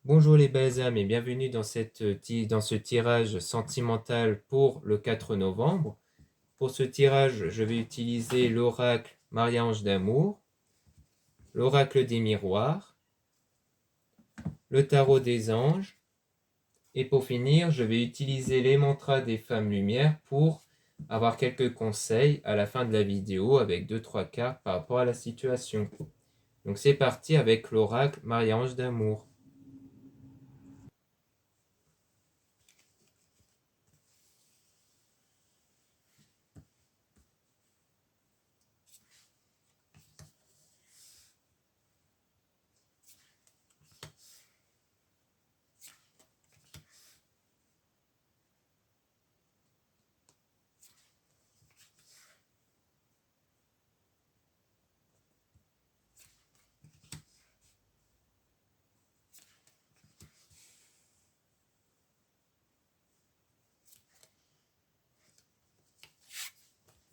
Bonjour les belles âmes et bienvenue dans ce tirage sentimental pour le 4 novembre. Pour ce tirage, je vais utiliser l'oracle Marie-Ange d'amour, l'oracle des miroirs, le tarot des anges et pour finir, je vais utiliser les mantras des femmes lumière pour avoir quelques conseils à la fin de la vidéo avec 2-3 cartes par rapport à la situation. Donc c'est parti avec l'oracle Marie-Ange d'amour.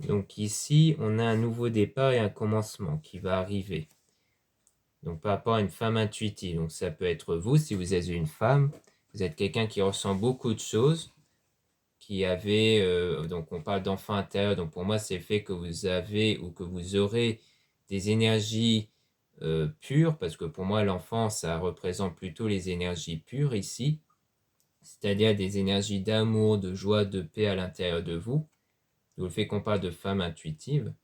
Donc ici, on a un nouveau départ et un commencement qui va arriver. Donc par rapport à une femme intuitive, donc ça peut être vous, si vous êtes une femme, vous êtes quelqu'un qui ressent beaucoup de choses, qui avait, donc on parle d'enfant intérieur, donc pour moi c'est le fait que vous avez ou que vous aurez des énergies pures, parce que pour moi l'enfant ça représente plutôt les énergies pures ici, c'est-à-dire des énergies d'amour, de joie, de paix à l'intérieur de vous, d'où le fait qu'on parle de femme intuitive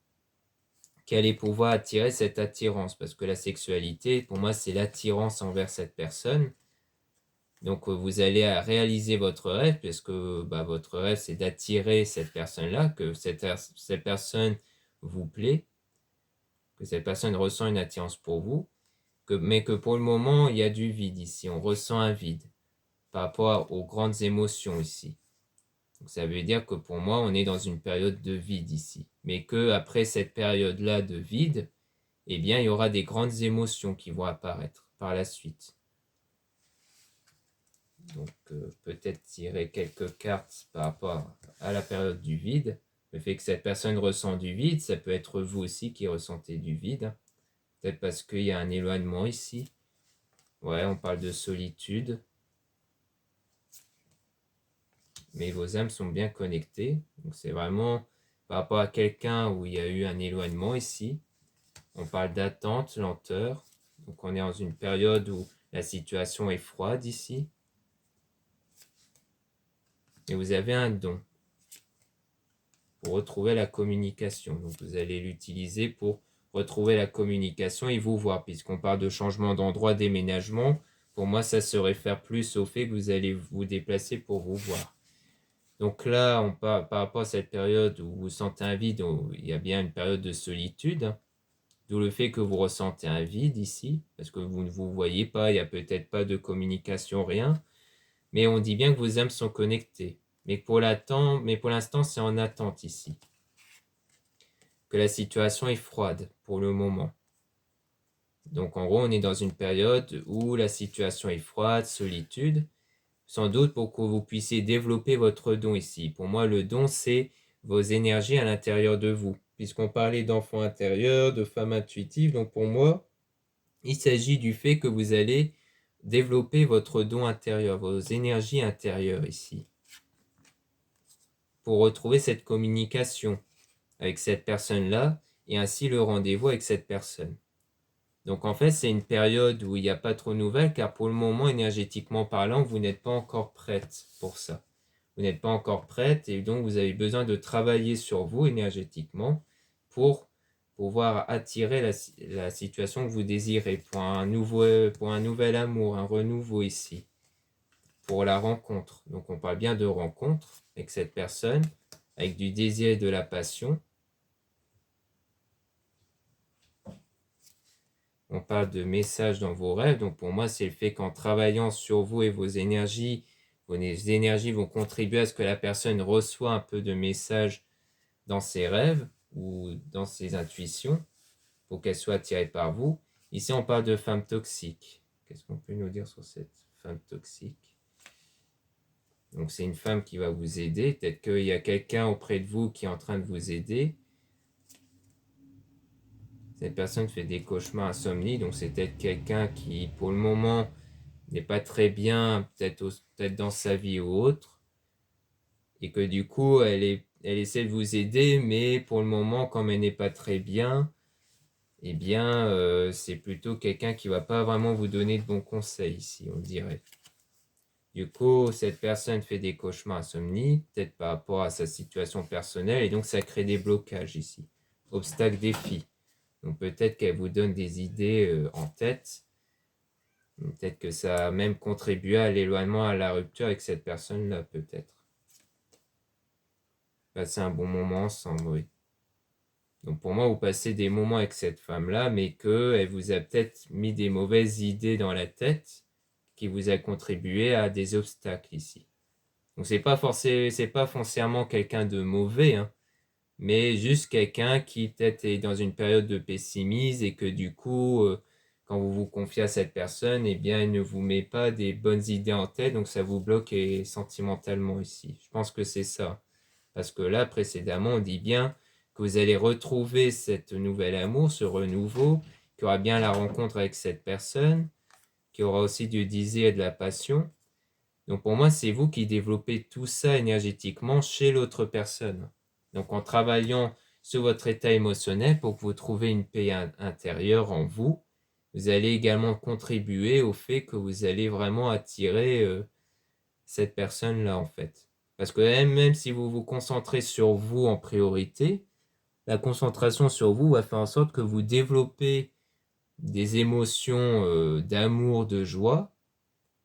qui allait pouvoir attirer cette attirance, parce que la sexualité, pour moi, c'est l'attirance envers cette personne. Donc, vous allez réaliser votre rêve, puisque votre rêve, c'est d'attirer cette personne-là, que cette personne vous plaît, que cette personne ressent une attirance pour vous, mais que pour le moment, il y a du vide ici, on ressent un vide par rapport aux grandes émotions ici. Donc, ça veut dire que pour moi, on est dans une période de vide ici, mais que après cette période-là de vide, eh bien, il y aura des grandes émotions qui vont apparaître par la suite. Donc, peut-être tirer quelques cartes par rapport à la période du vide. Le fait que cette personne ressent du vide, ça peut être vous aussi qui ressentez du vide. Peut-être parce qu'il y a un éloignement ici. Ouais, on parle de solitude. Mais vos âmes sont bien connectées. Donc, c'est vraiment par rapport à quelqu'un où il y a eu un éloignement ici. On parle d'attente, lenteur. Donc, on est dans une période où la situation est froide ici. Et vous avez un don pour retrouver la communication. Donc vous allez l'utiliser pour retrouver la communication et vous voir, puisqu'on parle de changement d'endroit, déménagement. Pour moi, ça se réfère plus au fait que vous allez vous déplacer pour vous voir. Donc là, on parle par rapport à cette période où vous sentez un vide, il y a bien une période de solitude, d'où le fait que vous ressentez un vide ici, parce que vous ne vous voyez pas, il n'y a peut-être pas de communication, rien. Mais on dit bien que vos âmes sont connectées. Mais pour l'instant, c'est en attente ici. Que la situation est froide pour le moment. Donc en gros, on est dans une période où la situation est froide, solitude, sans doute pour que vous puissiez développer votre don ici. Pour moi, le don, c'est vos énergies à l'intérieur de vous. Puisqu'on parlait d'enfant intérieur, de femme intuitive, donc pour moi, il s'agit du fait que vous allez développer votre don intérieur, vos énergies intérieures ici, pour retrouver cette communication avec cette personne-là et ainsi le rendez-vous avec cette personne. Donc en fait, c'est une période où il n'y a pas trop de nouvelles car pour le moment, énergétiquement parlant, vous n'êtes pas encore prête pour ça. Vous n'êtes pas encore prête et donc vous avez besoin de travailler sur vous énergétiquement pour pouvoir attirer la situation que vous désirez pour un nouvel amour, un renouveau ici, pour la rencontre. Donc on parle bien de rencontre avec cette personne, avec du désir et de la passion. On parle de messages dans vos rêves. Donc pour moi, c'est le fait qu'en travaillant sur vous et vos énergies vont contribuer à ce que la personne reçoit un peu de messages dans ses rêves ou dans ses intuitions pour qu'elle soit attirée par vous. Ici, on parle de femme toxique. Qu'est-ce qu'on peut nous dire sur cette femme toxique? Donc c'est une femme qui va vous aider. Peut-être qu'il y a quelqu'un auprès de vous qui est en train de vous aider. Cette personne fait des cauchemars insomnie, donc c'est peut-être quelqu'un qui, pour le moment, n'est pas très bien, peut-être dans sa vie ou autre, et que du coup, elle essaie de vous aider, mais pour le moment, comme elle n'est pas très bien, eh bien, c'est plutôt quelqu'un qui va pas vraiment vous donner de bons conseils ici, on dirait. Du coup, cette personne fait des cauchemars insomnie, peut-être par rapport à sa situation personnelle, et donc ça crée des blocages ici. Obstacles, défis. Donc peut-être qu'elle vous donne des idées en tête. Peut-être que ça a même contribué à l'éloignement, à la rupture avec cette personne-là, peut-être. Passer un bon moment ensemble, oui. Donc pour moi, vous passez des moments avec cette femme-là, mais qu'elle vous a peut-être mis des mauvaises idées dans la tête qui vous a contribué à des obstacles ici. Donc c'est pas foncièrement quelqu'un de mauvais, hein, mais juste quelqu'un qui peut-être est dans une période de pessimisme et que du coup, quand vous vous confiez à cette personne, eh bien, elle ne vous met pas des bonnes idées en tête, donc ça vous bloque sentimentalement ici. Je pense que c'est ça. Parce que là, précédemment, on dit bien que vous allez retrouver cette nouvel amour, ce renouveau, qu'il y aura bien la rencontre avec cette personne, qu'il y aura aussi du désir et de la passion. Donc pour moi, c'est vous qui développez tout ça énergétiquement chez l'autre personne. Donc en travaillant sur votre état émotionnel pour que vous trouviez une paix intérieure en vous, vous allez également contribuer au fait que vous allez vraiment attirer cette personne-là en fait. Parce que même si vous vous concentrez sur vous en priorité, la concentration sur vous va faire en sorte que vous développez des émotions d'amour, de joie,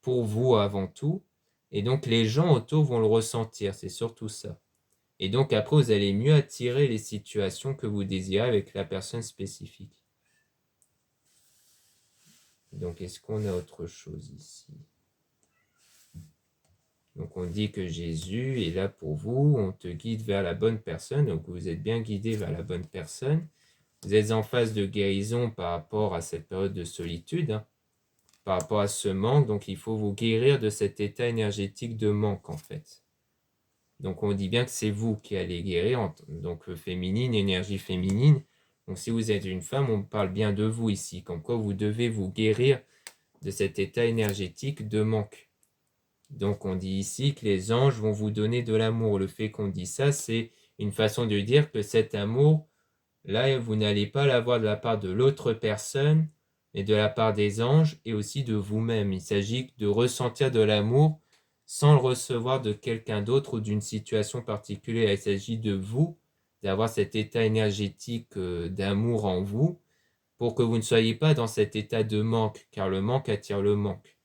pour vous avant tout. Et donc les gens autour vont le ressentir, c'est surtout ça. Et donc après, vous allez mieux attirer les situations que vous désirez avec la personne spécifique. Donc est-ce qu'on a autre chose ici? Donc on dit que Jésus est là pour vous, on te guide vers la bonne personne, donc vous êtes bien guidé vers la bonne personne. Vous êtes en phase de guérison par rapport à cette période de solitude, hein, par rapport à ce manque, donc il faut vous guérir de cet état énergétique de manque en fait. Donc on dit bien que c'est vous qui allez guérir, donc féminine, énergie féminine. Donc si vous êtes une femme, on parle bien de vous ici, comme quoi vous devez vous guérir de cet état énergétique de manque. Donc on dit ici que les anges vont vous donner de l'amour. Le fait qu'on dit ça, c'est une façon de dire que cet amour, là, vous n'allez pas l'avoir de la part de l'autre personne, mais de la part des anges et aussi de vous-même. Il s'agit de ressentir de l'amour sans le recevoir de quelqu'un d'autre ou d'une situation particulière. Il s'agit de vous, d'avoir cet état énergétique d'amour en vous pour que vous ne soyez pas dans cet état de manque, car le manque attire le manque.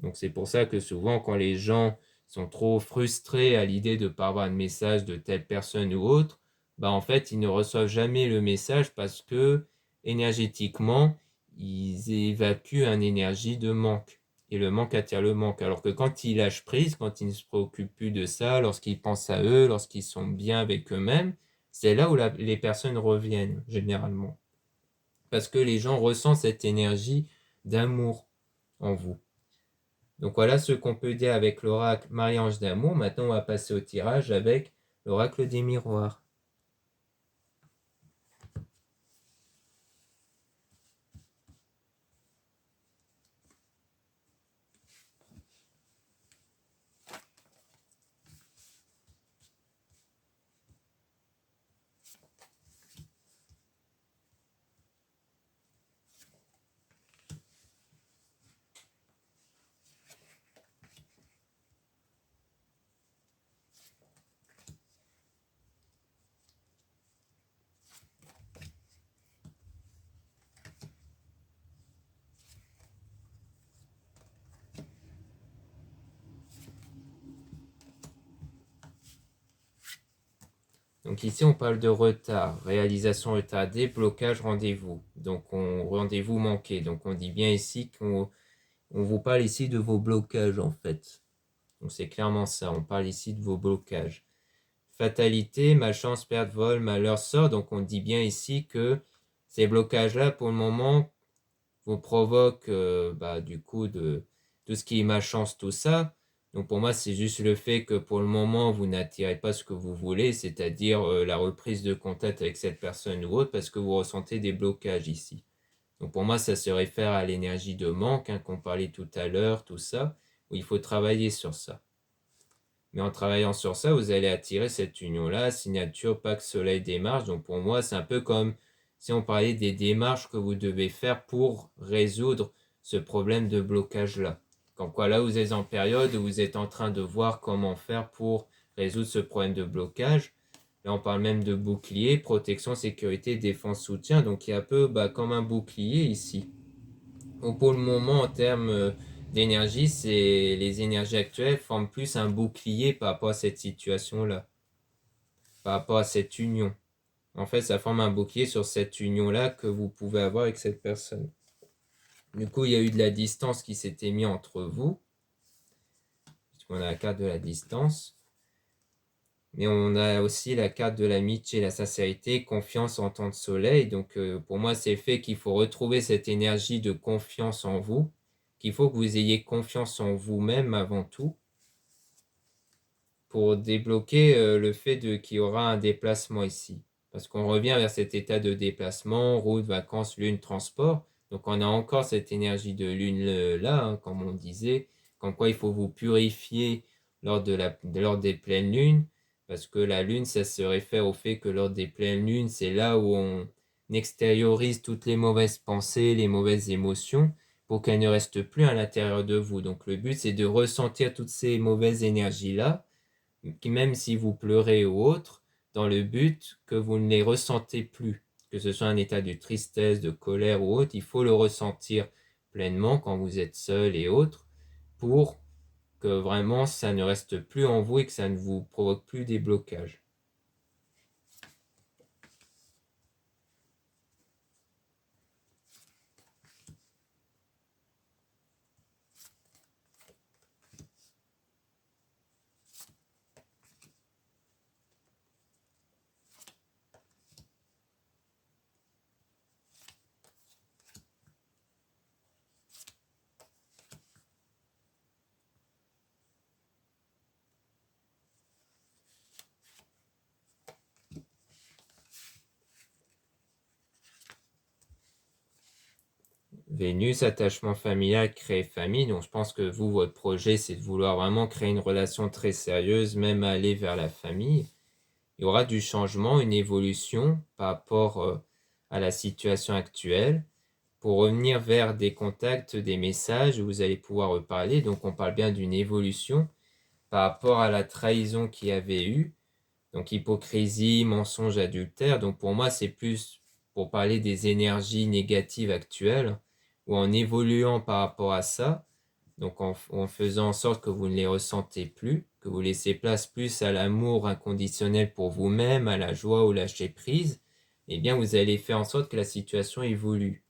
Donc c'est pour ça que souvent quand les gens sont trop frustrés à l'idée de ne pas avoir de message de telle personne ou autre, bah en fait ils ne reçoivent jamais le message parce que énergétiquement ils évacuent une énergie de manque. Et le manque attire le manque. Alors que quand ils lâchent prise, quand ils ne se préoccupent plus de ça, lorsqu'ils pensent à eux, lorsqu'ils sont bien avec eux-mêmes, c'est là où les personnes reviennent généralement. Parce que les gens ressentent cette énergie d'amour en vous. Donc voilà ce qu'on peut dire avec l'oracle Marie-Ange d'amour. Maintenant, on va passer au tirage avec l'oracle des miroirs. Donc ici, on parle de retard, réalisation retardée, blocage, rendez-vous. Donc rendez-vous manqué. Donc on dit bien ici qu'on vous parle ici de vos blocages en fait. Donc c'est clairement ça, on parle ici de vos blocages. Fatalité, malchance, perte, vol, malheur, sort. Donc on dit bien ici que ces blocages-là, pour le moment, vous provoquent du coup de tout ce qui est malchance, tout ça. Donc pour moi, c'est juste le fait que pour le moment, vous n'attirez pas ce que vous voulez, c'est-à-dire la reprise de contact avec cette personne ou autre, parce que vous ressentez des blocages ici. Donc pour moi, ça se réfère à l'énergie de manque, qu'on parlait tout à l'heure, tout ça, où il faut travailler sur ça. Mais en travaillant sur ça, vous allez attirer cette union-là, signature, Pacte, Soleil, démarche. Donc pour moi, c'est un peu comme si on parlait des démarches que vous devez faire pour résoudre ce problème de blocage-là. Comme quoi là, vous êtes en période où vous êtes en train de voir comment faire pour résoudre ce problème de blocage. Là, on parle même de bouclier, protection, sécurité, défense, soutien. Donc il y a un peu comme un bouclier ici. Donc pour le moment, en termes d'énergie, les énergies actuelles forment plus un bouclier par rapport à cette situation-là, par rapport à cette union. En fait, ça forme un bouclier sur cette union-là que vous pouvez avoir avec cette personne. Du coup, il y a eu de la distance qui s'était mise entre vous, puisqu'on a la carte de la distance. Mais on a aussi la carte de l'amitié, la sincérité, confiance en temps de soleil. Donc pour moi, c'est le fait qu'il faut retrouver cette énergie de confiance en vous, qu'il faut que vous ayez confiance en vous-même avant tout, pour débloquer le fait qu'il y aura un déplacement ici. Parce qu'on revient vers cet état de déplacement, route, vacances, lune, transport. Donc on a encore cette énergie de lune là, comme on disait, comme quoi il faut vous purifier lors des pleines lunes, parce que la lune, ça se réfère au fait que lors des pleines lunes, c'est là où on extériorise toutes les mauvaises pensées, les mauvaises émotions, pour qu'elles ne restent plus à l'intérieur de vous. Donc le but, c'est de ressentir toutes ces mauvaises énergies-là, même si vous pleurez ou autre, dans le but que vous ne les ressentez plus, que ce soit un état de tristesse, de colère ou autre, il faut le ressentir pleinement quand vous êtes seul et autres, pour que vraiment ça ne reste plus en vous et que ça ne vous provoque plus des blocages. Vénus, attachement familial, créer famille. Donc je pense que vous, votre projet, c'est de vouloir vraiment créer une relation très sérieuse, même aller vers la famille. Il y aura du changement, une évolution par rapport à la situation actuelle, pour revenir vers des contacts, des messages où vous allez pouvoir reparler. Donc on parle bien d'une évolution par rapport à la trahison qu'il y avait eu. Donc hypocrisie, mensonge, adultère. Donc pour moi, c'est plus pour parler des énergies négatives actuelles, ou en évoluant par rapport à ça, donc en faisant en sorte que vous ne les ressentez plus, que vous laissez place plus à l'amour inconditionnel pour vous-même, à la joie, au lâcher prise, eh bien vous allez faire en sorte que la situation évolue.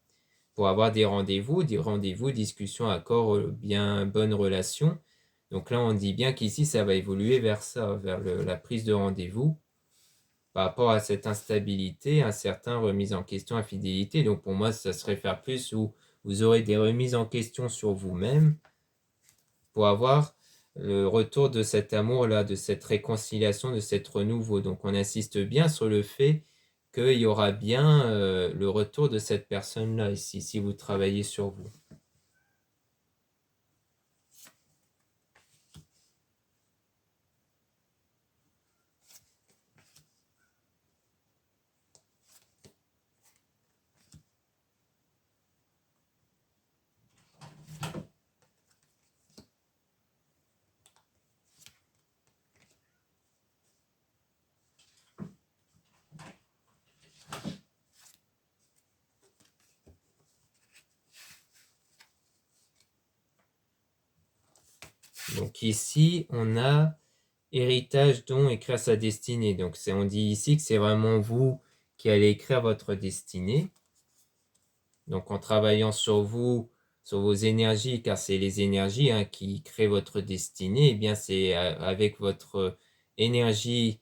Pour avoir des rendez-vous, discussions, accords, bien bonne relation. Donc là, on dit bien qu'ici, ça va évoluer vers ça, vers la prise de rendez-vous, par rapport à cette instabilité, un certain remise en question, infidélité. Donc pour moi, ça se réfère plus où vous aurez des remises en question sur vous-même, pour avoir le retour de cet amour-là, de cette réconciliation, de cet renouveau. Donc on insiste bien sur le fait qu'il y aura bien le retour de cette personne-là ici, si vous travaillez sur vous. Donc ici, on a héritage, don, écrire sa destinée. Donc on dit ici que c'est vraiment vous qui allez écrire votre destinée. Donc en travaillant sur vous, sur vos énergies, car c'est les énergies qui créent votre destinée, et bien c'est avec votre énergie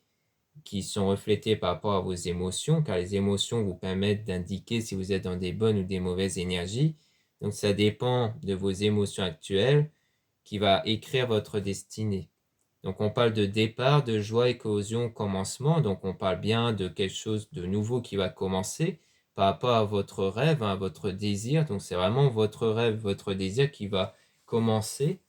qui sont reflétées par rapport à vos émotions, car les émotions vous permettent d'indiquer si vous êtes dans des bonnes ou des mauvaises énergies. Donc ça dépend de vos émotions actuelles qui va écrire votre destinée. Donc on parle de départ, de joie, éclosion, commencement. Donc on parle bien de quelque chose de nouveau qui va commencer. par rapport à votre rêve, à votre désir. Donc c'est vraiment votre rêve, votre désir qui va commencer.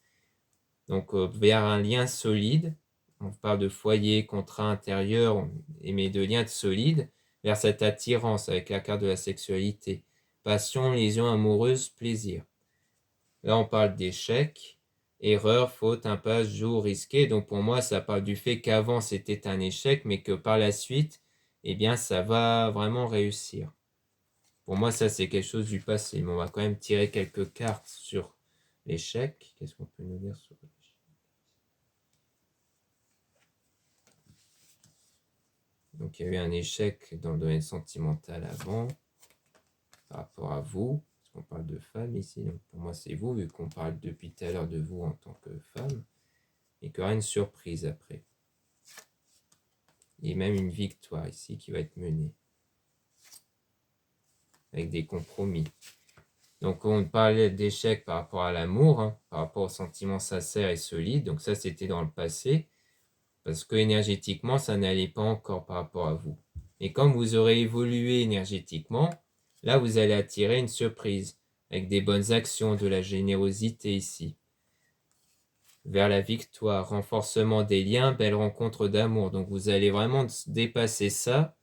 Donc vers un lien solide. On parle de foyer, contrat intérieur, mais de liens solides vers cette attirance avec la carte de la sexualité. Passion, liaison amoureuse, plaisir. Là, on parle d'échec, erreur, faute, impasse, jour risqué. Donc pour moi, ça parle du fait qu'avant, c'était un échec, mais que par la suite, eh bien, ça va vraiment réussir. Pour moi, ça, c'est quelque chose du passé. Mais on va quand même tirer quelques cartes sur l'échec. Qu'est-ce qu'on peut nous dire sur l'échec? Donc, il y a eu un échec dans le domaine sentimental avant, par rapport à vous. Parce qu'on parle de femme ici. Donc, pour moi, c'est vous, vu qu'on parle depuis tout à l'heure de vous en tant que femme. Et qu'il y aura une surprise après. Et même une victoire ici qui va être menée. Avec des compromis. Donc, on parlait d'échec par rapport à l'amour, hein, par rapport aux sentiments sincères et solides. Donc, ça, c'était dans le passé. Parce que énergétiquement, ça n'allait pas encore par rapport à vous. Et comme vous aurez évolué énergétiquement, là, vous allez attirer une surprise avec des bonnes actions, de la générosité ici. Vers la victoire, renforcement des liens, belle rencontre d'amour. Donc, vous allez vraiment dépasser ça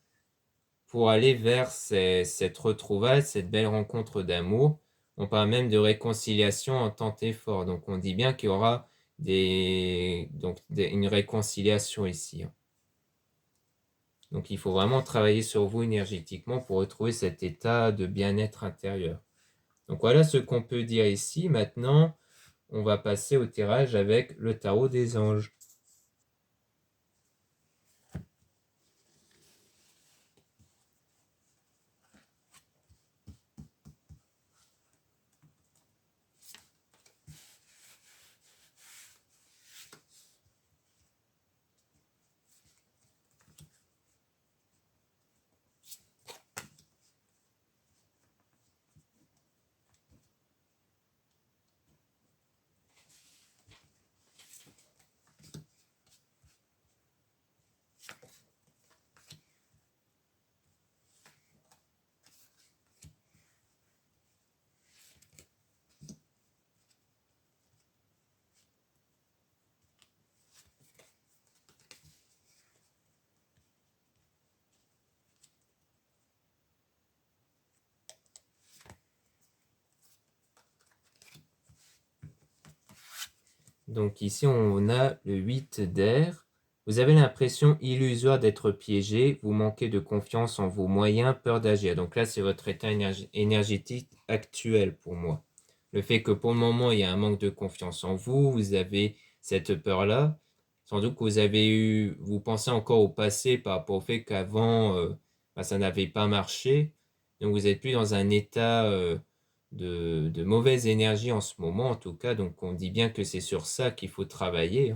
pour aller vers cette retrouvaille, cette belle rencontre d'amour. On parle même de réconciliation en temps et fort. Donc, on dit bien qu'il y aura une réconciliation ici. Donc, il faut vraiment travailler sur vous énergétiquement pour retrouver cet état de bien-être intérieur. Donc, voilà ce qu'on peut dire ici. Maintenant, on va passer au tirage avec le tarot des anges. Donc ici, on a le 8 d'air. Vous avez l'impression illusoire d'être piégé, vous manquez de confiance en vos moyens, peur d'agir. Donc là, c'est votre état énergétique actuel pour moi. Le fait que pour le moment, il y a un manque de confiance en vous, vous avez cette peur-là. Sans doute que vous pensez encore au passé par rapport au fait qu'avant, ça n'avait pas marché. Donc vous êtes plus dans un état de mauvaise énergie en ce moment, en tout cas. Donc on dit bien que c'est sur ça qu'il faut travailler.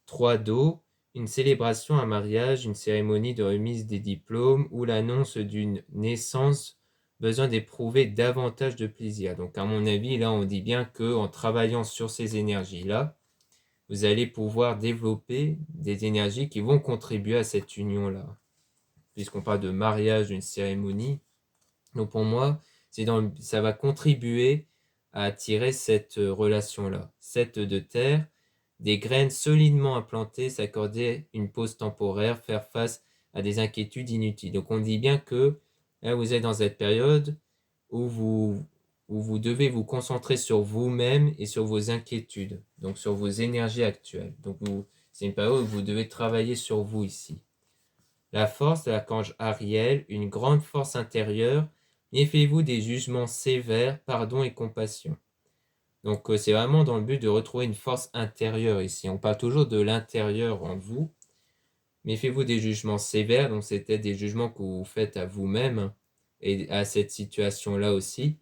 3 d'eau, une célébration, un mariage, une cérémonie de remise des diplômes ou l'annonce d'une naissance, besoin d'éprouver davantage de plaisir. Donc à mon avis, là on dit bien qu'en travaillant sur ces énergies-là, vous allez pouvoir développer des énergies qui vont contribuer à cette union-là. Puisqu'on parle de mariage, d'une cérémonie. Donc pour moi, ça va contribuer à attirer cette relation-là. 7 de terre, des graines solidement implantées, s'accorder une pause temporaire, faire face à des inquiétudes inutiles. Donc on dit bien que là, vous êtes dans cette période où vous devez vous concentrer sur vous-même et sur vos inquiétudes, donc sur vos énergies actuelles. Donc c'est une période où vous devez travailler sur vous ici. La force de l'archange Ariel, une grande force intérieure, méfiez-vous des jugements sévères, pardon et compassion. Donc c'est vraiment dans le but de retrouver une force intérieure ici. On parle toujours de l'intérieur en vous. Méfiez-vous des jugements sévères, donc c'était des jugements que vous faites à vous-même et à cette situation-là aussi.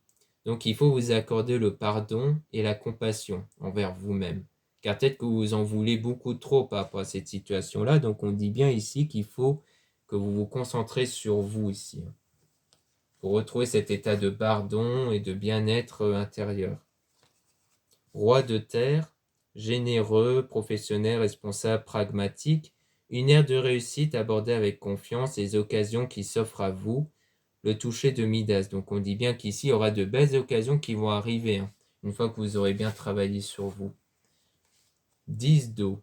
Donc il faut vous accorder le pardon et la compassion envers vous-même. Car peut-être que vous en voulez beaucoup trop par rapport à cette situation-là. Donc on dit bien ici qu'il faut que vous vous concentrez sur vous ici. Pour retrouver cet état de pardon et de bien-être intérieur. Roi de terre, généreux, professionnel, responsable, pragmatique, une ère de réussite abordée avec confiance, les occasions qui s'offrent à vous, le toucher de Midas. Donc on dit bien qu'ici, il y aura de belles occasions qui vont arriver, hein, une fois que vous aurez bien travaillé sur vous. 10 d'eau.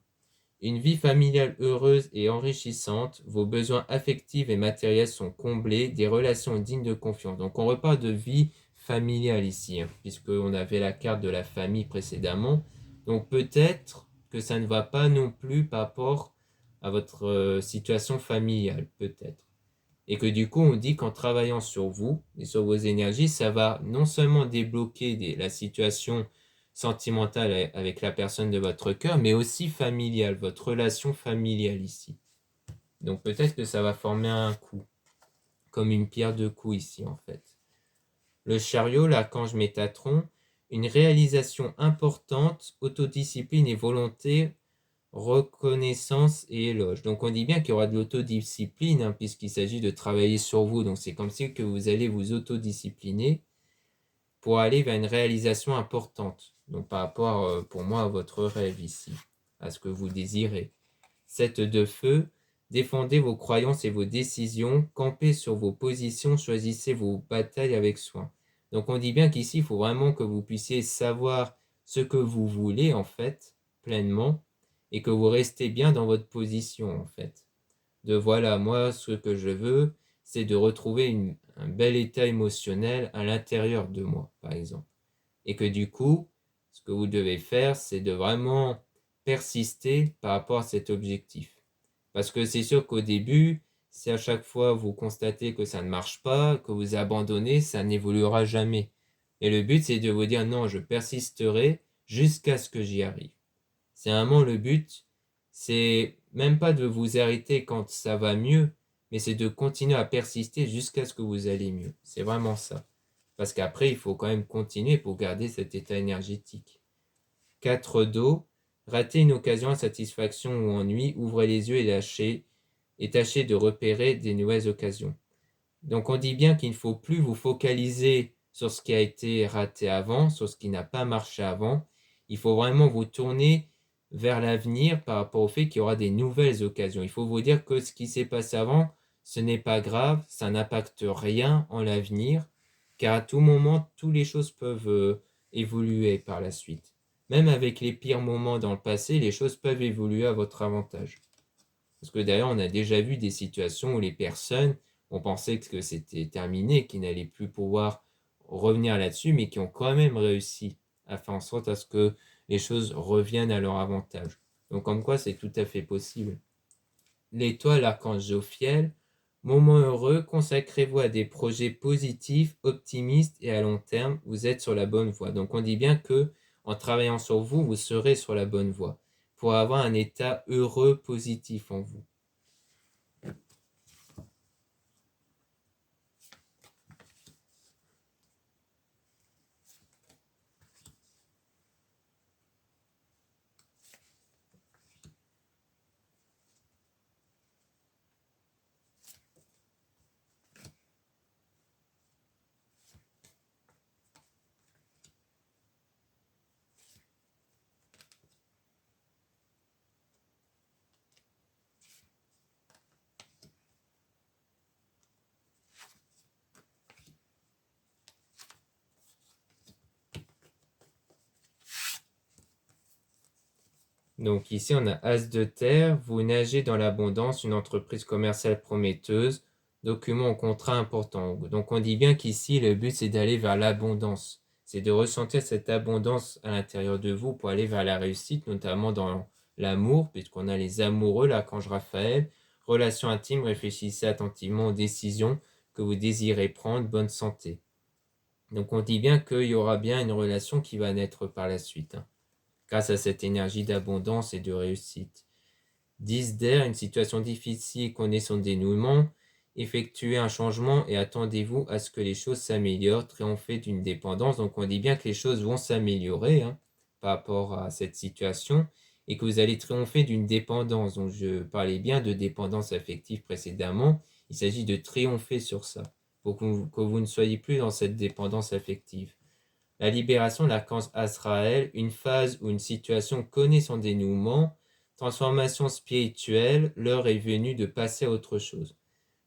Une vie familiale heureuse et enrichissante, vos besoins affectifs et matériels sont comblés, des relations dignes de confiance. Donc on repart de vie familiale ici, hein, puisqu'on avait la carte de la famille précédemment. Donc peut-être que ça ne va pas non plus par rapport à votre situation familiale, peut-être. Et que du coup, on dit qu'en travaillant sur vous et sur vos énergies, ça va non seulement débloquer la situation sentimentale avec la personne de votre cœur, mais aussi familiale, votre relation familiale ici. Donc peut-être que ça va former un coup, comme une pierre de coups ici en fait. Le chariot, l'archange Métatron, une réalisation importante, autodiscipline et volonté, reconnaissance et éloge. Donc on dit bien qu'il y aura de l'autodiscipline, hein, puisqu'il s'agit de travailler sur vous. Donc c'est comme si que vous allez vous autodiscipliner pour aller vers une réalisation importante. Donc par rapport, pour moi, à votre rêve ici, à ce que vous désirez. 7 de feu, défendez vos croyances et vos décisions, campez sur vos positions, choisissez vos batailles avec soin. Donc on dit bien qu'ici, il faut vraiment que vous puissiez savoir ce que vous voulez, en fait, pleinement, et que vous restez bien dans votre position, en fait. De voilà, moi, ce que je veux, c'est de retrouver un bel état émotionnel à l'intérieur de moi, par exemple. Et que du coup, ce que vous devez faire, c'est de vraiment persister par rapport à cet objectif. Parce que c'est sûr qu'au début, si à chaque fois vous constatez que ça ne marche pas, que vous abandonnez, ça n'évoluera jamais. Et le but, c'est de vous dire non, je persisterai jusqu'à ce que j'y arrive. C'est vraiment le but. C'est même pas de vous arrêter quand ça va mieux, mais c'est de continuer à persister jusqu'à ce que vous allez mieux. C'est vraiment ça. Parce qu'après, il faut quand même continuer pour garder cet état énergétique. 4 d'eau. Rater une occasion, insatisfaction ou ennui, ouvrez les yeux et tâchez de repérer des nouvelles occasions. Donc on dit bien qu'il ne faut plus vous focaliser sur ce qui a été raté avant, sur ce qui n'a pas marché avant. Il faut vraiment vous tourner vers l'avenir par rapport au fait qu'il y aura des nouvelles occasions. Il faut vous dire que ce qui s'est passé avant, ce n'est pas grave, ça n'impacte rien en l'avenir, car à tout moment, toutes les choses peuvent évoluer par la suite. Même avec les pires moments dans le passé, les choses peuvent évoluer à votre avantage. Parce que d'ailleurs, on a déjà vu des situations où les personnes ont pensé que c'était terminé, qu'ils n'allaient plus pouvoir revenir là-dessus, mais qui ont quand même réussi à faire en sorte à ce que les choses reviennent à leur avantage. Donc comme quoi, c'est tout à fait possible. L'étoile, l'archange Jophiel, moment heureux, consacrez-vous à des projets positifs, optimistes et à long terme, vous êtes sur la bonne voie. Donc on dit bien que en travaillant sur vous, vous serez sur la bonne voie pour avoir un état heureux, positif en vous. Donc ici, on a As de terre, vous nagez dans l'abondance, une entreprise commerciale prometteuse, document ou contrat important. Donc on dit bien qu'ici, le but, c'est d'aller vers l'abondance. C'est de ressentir cette abondance à l'intérieur de vous pour aller vers la réussite, notamment dans l'amour, puisqu'on a les amoureux, l'archange Raphaël. Relations intimes, réfléchissez attentivement aux décisions que vous désirez prendre, bonne santé. Donc on dit bien qu'il y aura bien une relation qui va naître par la suite, hein, grâce à cette énergie d'abondance et de réussite. 10 d'air, une situation difficile connaît son dénouement. Effectuez un changement et attendez-vous à ce que les choses s'améliorent. Triompher d'une dépendance. Donc on dit bien que les choses vont s'améliorer, hein, par rapport à cette situation et que vous allez triompher d'une dépendance. Donc je parlais bien de dépendance affective précédemment. Il s'agit de triompher sur ça pour que vous ne soyez plus dans cette dépendance affective. La libération de l'archange Azraël, une phase ou une situation connaît son dénouement, transformation spirituelle, l'heure est venue de passer à autre chose.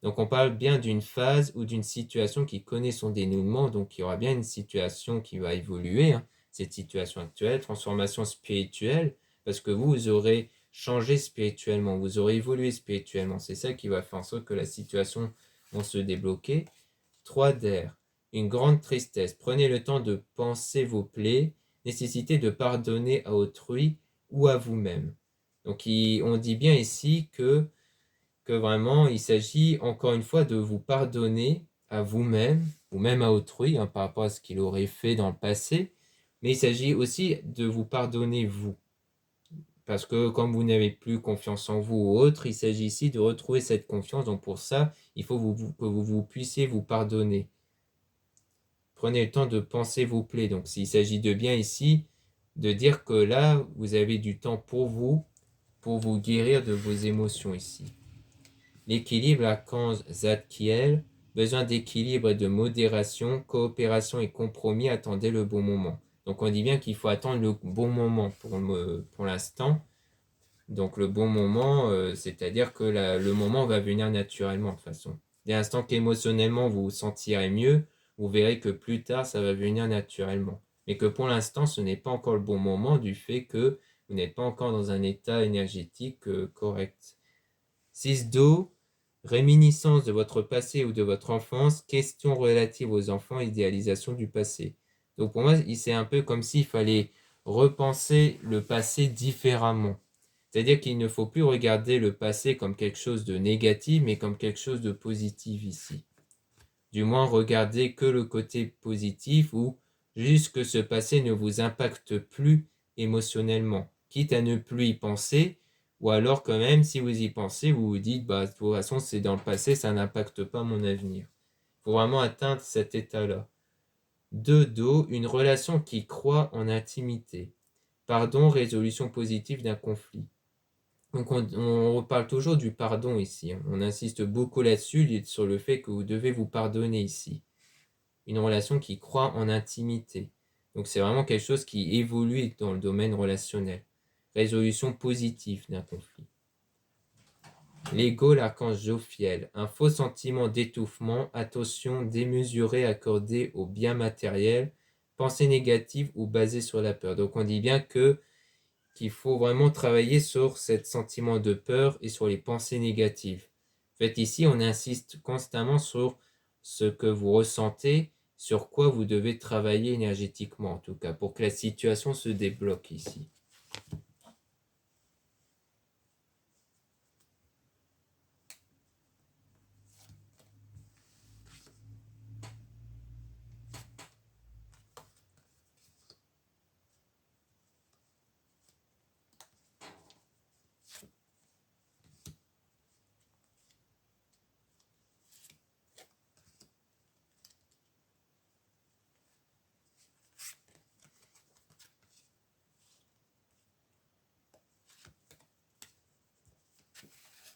Donc on parle bien d'une phase ou d'une situation qui connaît son dénouement, donc il y aura bien une situation qui va évoluer, hein, cette situation actuelle, transformation spirituelle, parce que vous aurez changé spirituellement, vous aurez évolué spirituellement. C'est ça qui va faire en sorte que la situation va se débloquer. 3 d'air, une grande tristesse. Prenez le temps de penser vos plaies, nécessité de pardonner à autrui ou à vous-même. Donc on dit bien ici que vraiment il s'agit encore une fois de vous pardonner à vous-même ou même à autrui, hein, par rapport à ce qu'il aurait fait dans le passé, mais il s'agit aussi de vous pardonner vous. Parce que comme vous n'avez plus confiance en vous ou autre, il s'agit ici de retrouver cette confiance. Donc pour ça, il faut que vous puissiez vous pardonner. Prenez le temps de penser vos plaies. Donc s'il s'agit de bien ici, de dire que là, vous avez du temps pour vous guérir de vos émotions ici. L'équilibre, l'archange Zadkiel, besoin d'équilibre et de modération, coopération et compromis, attendez le bon moment. Donc on dit bien qu'il faut attendre le bon moment pour l'instant. Donc le bon moment, c'est-à-dire que le moment va venir naturellement de toute façon. Dès l'instant qu'émotionnellement vous vous sentirez mieux, vous verrez que plus tard ça va venir naturellement. Mais que pour l'instant ce n'est pas encore le bon moment du fait que vous n'êtes pas encore dans un état énergétique correct. 6 d'eau, réminiscence de votre passé ou de votre enfance, questions relatives aux enfants, idéalisation du passé. Donc pour moi, c'est un peu comme s'il fallait repenser le passé différemment. C'est-à-dire qu'il ne faut plus regarder le passé comme quelque chose de négatif, mais comme quelque chose de positif ici. Du moins, regardez que le côté positif ou juste que ce passé ne vous impacte plus émotionnellement, quitte à ne plus y penser, ou alors quand même, si vous y pensez, vous vous dites, bah, de toute façon, c'est dans le passé, ça n'impacte pas mon avenir. Il faut vraiment atteindre cet état-là. 2 d'eau, une relation qui croît en intimité. Pardon, résolution positive d'un conflit. Donc on reparle toujours du pardon ici. On insiste beaucoup là-dessus, sur le fait que vous devez vous pardonner ici. Une relation qui croît en intimité. Donc c'est vraiment quelque chose qui évolue dans le domaine relationnel. Résolution positive d'un conflit. L'ego, l'archange Jophiel. Un faux sentiment d'étouffement, attention démesurée accordée au bien matériel, pensée négative ou basée sur la peur. Donc on dit bien qu'il faut vraiment travailler sur ce sentiment de peur et sur les pensées négatives. En fait, ici, on insiste constamment sur ce que vous ressentez, sur quoi vous devez travailler énergétiquement, en tout cas, pour que la situation se débloque ici.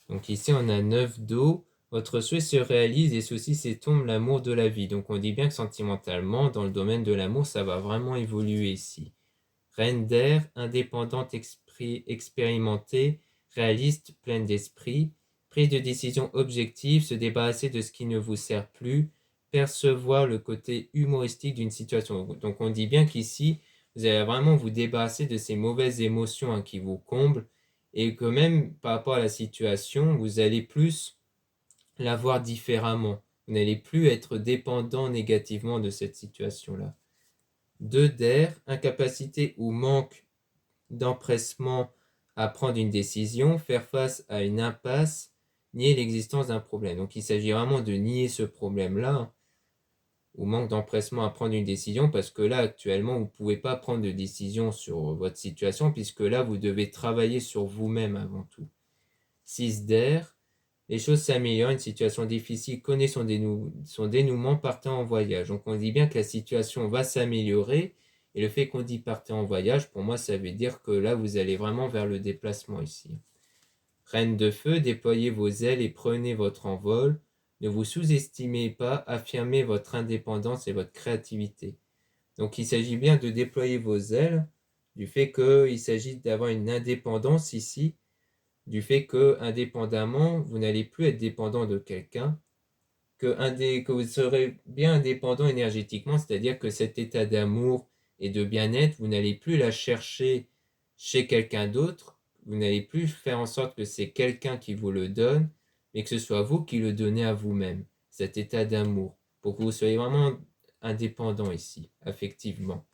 Donc ici, on a 9 d'eau. Votre souhait se réalise et ceci s'étombe l'amour de la vie. Donc on dit bien que sentimentalement, dans le domaine de l'amour, ça va vraiment évoluer ici. Reine d'air, indépendante, expérimentée, réaliste, pleine d'esprit, prise de décision objective, se débarrasser de ce qui ne vous sert plus, percevoir le côté humoristique d'une situation. Donc on dit bien qu'ici, vous allez vraiment vous débarrasser de ces mauvaises émotions, hein, qui vous comblent, et que même par rapport à la situation, vous allez plus la voir différemment. Vous n'allez plus être dépendant négativement de cette situation-là. 2 d'air, incapacité ou manque d'empressement à prendre une décision, faire face à une impasse, nier l'existence d'un problème. Donc il s'agit vraiment de nier ce problème-là, hein, ou manque d'empressement à prendre une décision, parce que là, actuellement, vous ne pouvez pas prendre de décision sur votre situation, puisque là, vous devez travailler sur vous-même avant tout. 6 d'air, les choses s'améliorent, une situation difficile connaît son dénouement, partez en voyage. Donc on dit bien que la situation va s'améliorer, et le fait qu'on dit partez en voyage, pour moi ça veut dire que là vous allez vraiment vers le déplacement ici. Reine de feu, déployez vos ailes et prenez votre envol. Ne vous sous-estimez pas, affirmez votre indépendance et votre créativité. Donc il s'agit bien de déployer vos ailes, du fait qu'il s'agit d'avoir une indépendance ici, du fait que, indépendamment, vous n'allez plus être dépendant de quelqu'un, que vous serez bien indépendant énergétiquement, c'est-à-dire que cet état d'amour et de bien-être, vous n'allez plus la chercher chez quelqu'un d'autre, vous n'allez plus faire en sorte que c'est quelqu'un qui vous le donne, mais que ce soit vous qui le donnez à vous-même, cet état d'amour, pour que vous soyez vraiment indépendant ici, affectivement.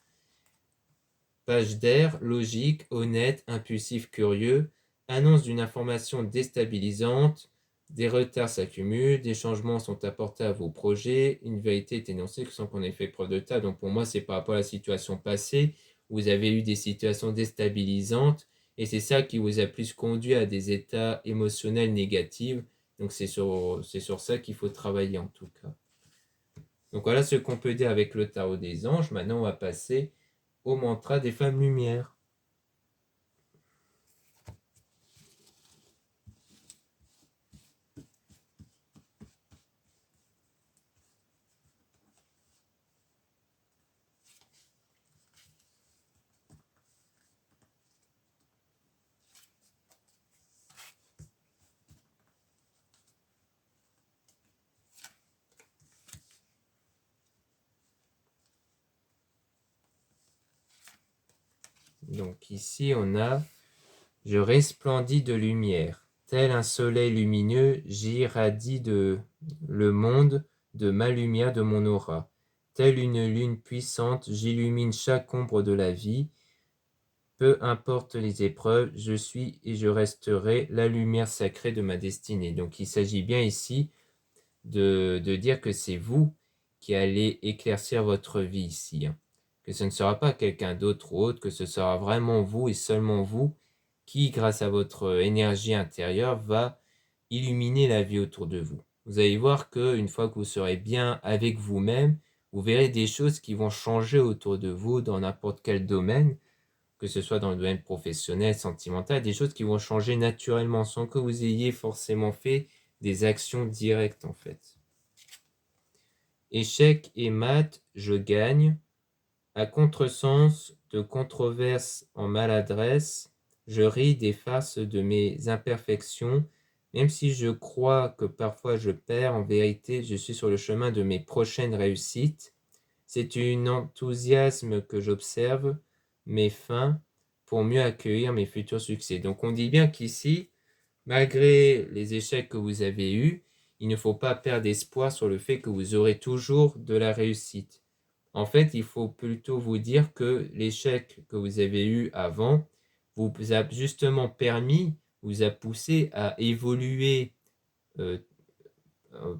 Page d'air, logique, honnête, impulsif, curieux, annonce d'une information déstabilisante, des retards s'accumulent, des changements sont apportés à vos projets, une vérité est énoncée sans qu'on ait fait preuve de tas. Donc pour moi, c'est par rapport à la situation passée, où vous avez eu des situations déstabilisantes, et c'est ça qui vous a plus conduit à des états émotionnels négatifs. Donc c'est sur ça qu'il faut travailler en tout cas. Donc voilà ce qu'on peut dire avec le tarot des anges. Maintenant, on va passer au mantra des femmes lumière. Donc ici, on a « Je resplendis de lumière, tel un soleil lumineux, j'irradie le monde de ma lumière, de mon aura. Telle une lune puissante, j'illumine chaque ombre de la vie. Peu importe les épreuves, je suis et je resterai la lumière sacrée de ma destinée. » Donc il s'agit bien ici de dire que c'est vous qui allez éclaircir votre vie ici. Que ce ne sera pas quelqu'un d'autre ou autre, que ce sera vraiment vous et seulement vous qui, grâce à votre énergie intérieure, va illuminer la vie autour de vous. Vous allez voir qu'une fois que vous serez bien avec vous-même, vous verrez des choses qui vont changer autour de vous dans n'importe quel domaine, que ce soit dans le domaine professionnel, sentimental, des choses qui vont changer naturellement sans que vous ayez forcément fait des actions directes en fait. Échec et mat, je gagne. À contresens de controverses en maladresse, je ris des farces de mes imperfections, même si je crois que parfois je perds, en vérité je suis sur le chemin de mes prochaines réussites. C'est un enthousiasme que j'observe mes fins pour mieux accueillir mes futurs succès. Donc on dit bien qu'ici, malgré les échecs que vous avez eus, il ne faut pas perdre espoir sur le fait que vous aurez toujours de la réussite. En fait, il faut plutôt vous dire que l'échec que vous avez eu avant vous a justement permis, vous a poussé à évoluer euh,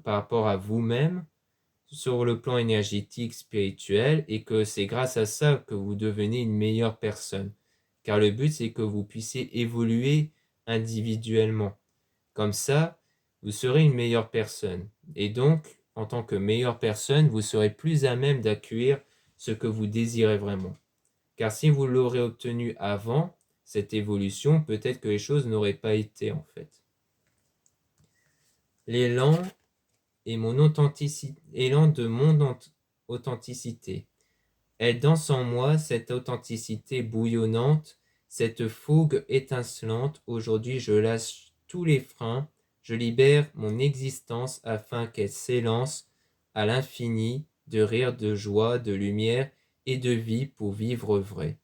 par rapport à vous-même sur le plan énergétique, spirituel, et que c'est grâce à ça que vous devenez une meilleure personne. Car le but, c'est que vous puissiez évoluer individuellement. Comme ça, vous serez une meilleure personne. Et donc, en tant que meilleure personne, vous serez plus à même d'accueillir ce que vous désirez vraiment. Car si vous l'aurez obtenu avant cette évolution, peut-être que les choses n'auraient pas été en fait. L'élan et mon authenticité, élan de mon authenticité. Elle danse en moi cette authenticité bouillonnante, cette fougue étincelante. Aujourd'hui, je lâche tous les freins, je libère mon existence afin qu'elle s'élance à l'infini de rire, de joie, de lumière et de vie pour vivre vrai.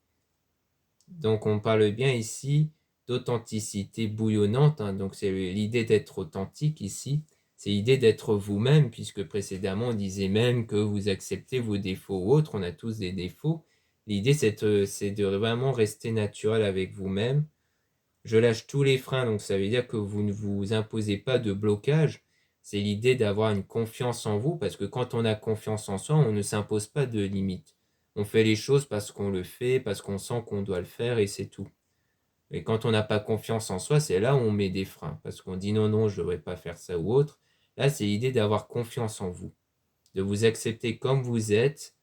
Donc on parle bien ici d'authenticité bouillonnante, donc c'est l'idée d'être authentique ici, c'est l'idée d'être vous-même, puisque précédemment on disait même que vous acceptez vos défauts ou autres, on a tous des défauts. L'idée c'est de vraiment rester naturel avec vous-même. Je lâche tous les freins, donc ça veut dire que vous ne vous imposez pas de blocage. C'est l'idée d'avoir une confiance en vous, parce que quand on a confiance en soi, on ne s'impose pas de limites. On fait les choses parce qu'on le fait, parce qu'on sent qu'on doit le faire et c'est tout. Et quand on n'a pas confiance en soi, c'est là où on met des freins, parce qu'on dit non, non, je ne devrais pas faire ça ou autre. Là, c'est l'idée d'avoir confiance en vous, de vous accepter comme vous êtes,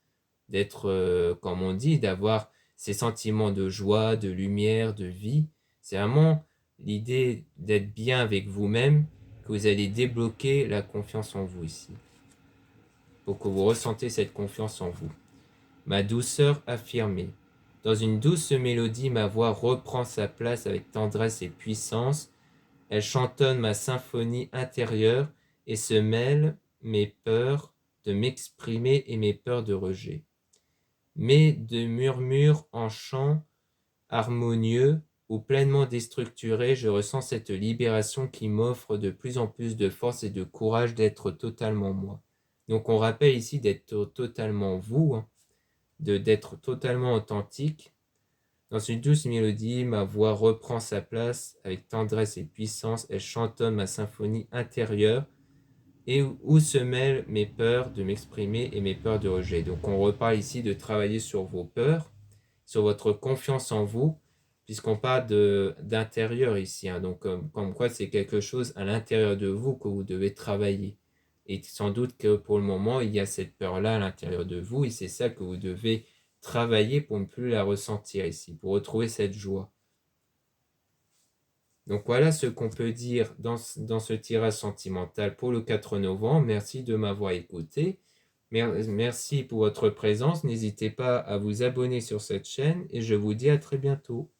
d'être, comme on dit, d'avoir ces sentiments de joie, de lumière, de vie. C'est vraiment l'idée d'être bien avec vous-même que vous allez débloquer la confiance en vous ici, pour que vous ressentez cette confiance en vous. Ma douceur affirmée. Dans une douce mélodie, ma voix reprend sa place avec tendresse et puissance. Elle chantonne ma symphonie intérieure et se mêle mes peurs de m'exprimer et mes peurs de rejet. Mais de murmures en chant harmonieux ou pleinement déstructuré, je ressens cette libération qui m'offre de plus en plus de force et de courage d'être totalement moi. Donc on rappelle ici d'être totalement vous, hein, d'être totalement authentique. Dans une douce mélodie, ma voix reprend sa place avec tendresse et puissance. Elle chantonne ma symphonie intérieure et où se mêlent mes peurs de m'exprimer et mes peurs de rejet. Donc on reparle ici de travailler sur vos peurs, sur votre confiance en vous, puisqu'on parle d'intérieur ici, hein. Donc comme quoi c'est quelque chose à l'intérieur de vous que vous devez travailler. Et sans doute que pour le moment, il y a cette peur-là à l'intérieur de vous, et c'est ça que vous devez travailler pour ne plus la ressentir ici, pour retrouver cette joie. Donc voilà ce qu'on peut dire dans ce tirage sentimental pour le 4 novembre. Merci de m'avoir écouté. Merci pour votre présence. N'hésitez pas à vous abonner sur cette chaîne et je vous dis à très bientôt.